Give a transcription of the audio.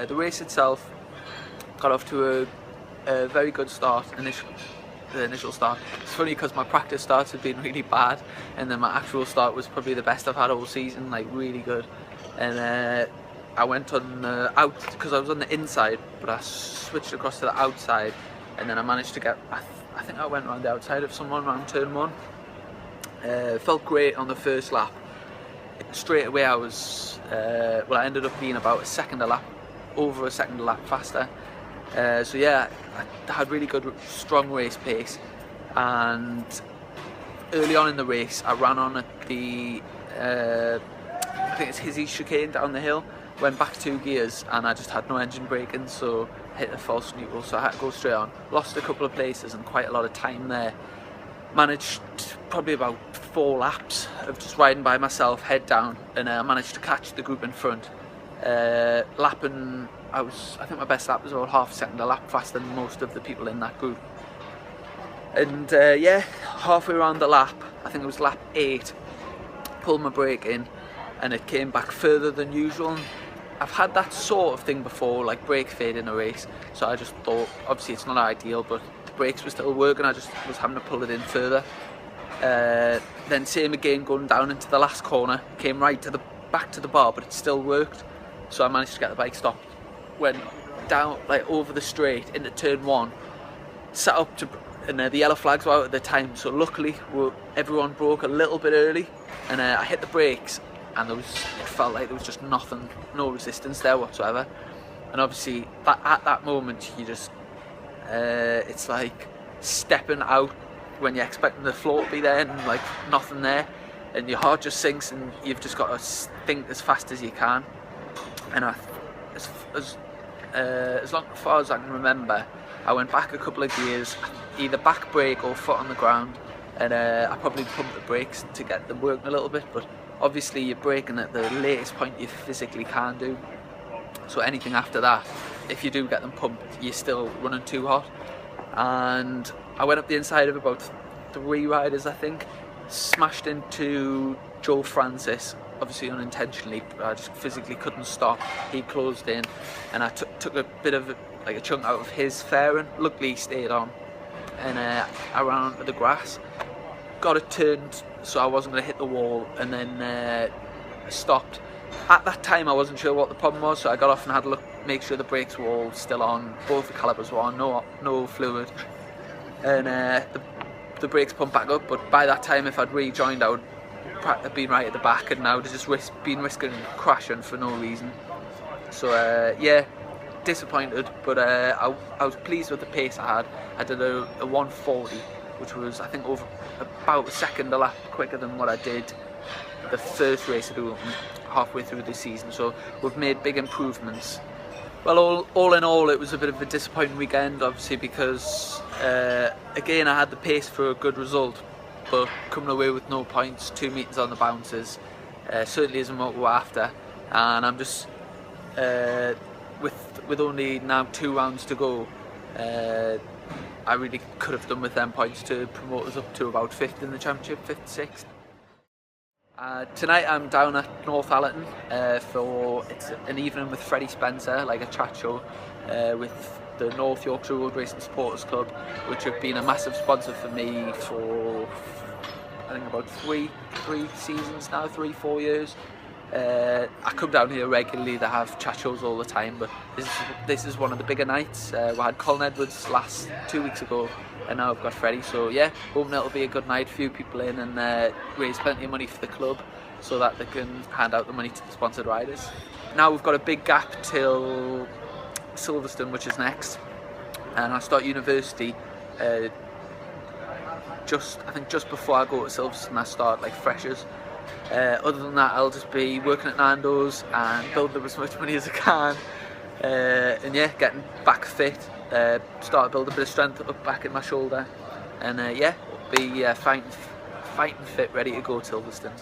The race itself got off to a very good start, the initial start. It's funny because my practice starts have been really bad, and then my actual start was probably the best I've had all season, like really good. And I went on out, because I was on the inside, but I switched across to the outside, and then I managed to get, I think I went around the outside of someone around turn 1. Felt great on the first lap. Straight away I was, well, I ended up being about over a second a lap faster. So yeah, I had really good, strong race pace, and early on in the race I ran on at the, I think it's Hizzy chicane down the hill, went back 2 gears and I just had no engine braking, so hit a false neutral, so I had to go straight on. Lost a couple of places and quite a lot of time there. Managed probably about 4 laps of just riding by myself, head down, and I managed to catch the group in front. Lapping, I think my best lap was about half a second a lap faster than most of the people in that group. And yeah, halfway around the lap, I think it was lap 8, pulled my brake in and it came back further than usual. I've had that sort of thing before, like brake fade in a race, so I just thought, obviously it's not ideal, but the brakes were still working, I just was having to pull it in further. Then same again, going down into the last corner, came right to the back to the bar, but it still worked, so I managed to get the bike stopped. Went down, like over the straight into turn 1, sat up to, and the yellow flags were out at the time, so luckily everyone broke a little bit early, and I hit the brakes, and it felt like there was just nothing, no resistance there whatsoever. And obviously at that moment you just, it's like stepping out when you're expecting the floor to be there and like nothing there, and your heart just sinks and you've just got to think as fast as you can. And as far as I can remember, I went back a couple of gears, either back brake or foot on the ground, and I probably pumped the brakes to get them working a little bit, but obviously you're braking at the latest point you physically can do, so anything after that, if you do get them pumped, you're still running too hot. And I went up the inside of about 3 riders, I think, smashed into Joe Francis, obviously unintentionally, I just physically couldn't stop. He closed in and I took a bit of a chunk out of his fairing. Luckily he stayed on, and I ran onto the grass, got it turned so I wasn't going to hit the wall, and then stopped. At that time I wasn't sure what the problem was, so I got off and had a look, make sure the brakes were all still on, both the calipers were on, no fluid, and the brakes pumped back up. But by that time, if I'd rejoined, I would have been right at the back, and I would have just been risking crashing for no reason. So yeah, disappointed, but I was pleased with the pace I had. I did a 140, which was, I think, over about a second a lap quicker than what I did the first race at Oulton, halfway through the season, so we've made big improvements. Well, all in all, it was a bit of a disappointing weekend, obviously, because again I had the pace for a good result, but coming away with no points, 2 meetings on the bounces, certainly isn't what we're after. And I'm just with only now 2 rounds to go, I really could have done with them points to promote us up to about 5th in the championship, 5th, 6th. Tonight I'm down at Northallerton it's an evening with Freddie Spencer, like a chat show with the North Yorkshire Road Racing Supporters Club, which have been a massive sponsor for me for I think about 3 seasons now, 3-4 years. I come down here regularly, they have chat shows all the time, but this is one of the bigger nights. We had Colin Edwards 2 weeks ago, and now I've got Freddie, so yeah, hoping it'll be a good night, few people in, and raise plenty of money for the club so that they can hand out the money to the sponsored riders. Now we've got a big gap till Silverstone, which is next, and I start university I think just before I go to Silverstone I start like freshers. Other than that, I'll just be working at Nando's and building up as much money as I can, and yeah, getting back fit, start to build a bit of strength up back in my shoulder, and yeah, be fighting fit, ready to go to Silverstone.